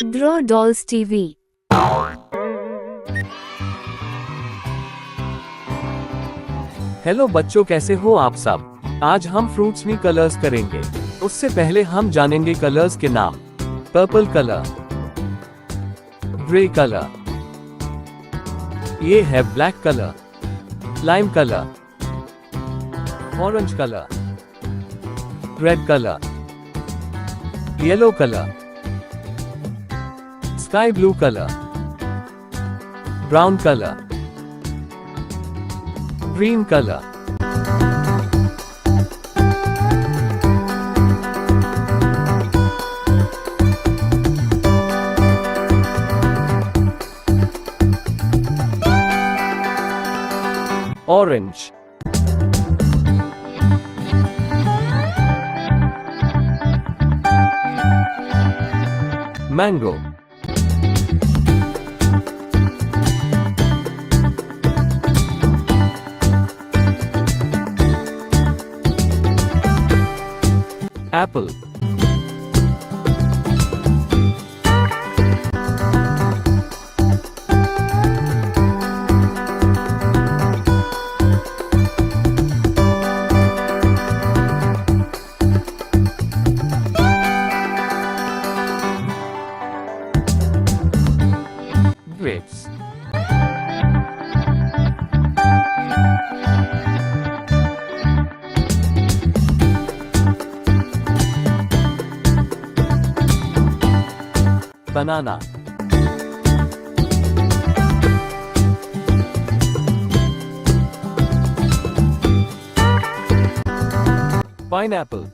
Draw Dolls TV. Hello बच्चों, कैसे हो आप सब। आज हम फ्रूट्स में कलर्स करेंगे। उससे पहले हम जानेंगे कलर्स के नाम। पर्पल कलर, ग्रे कलर, ये है black colour, lime colour, orange colour, red colour, yellow colour, sky blue colour, brown colour, green color, orange, mango, apple, grapes, banana, pineapple,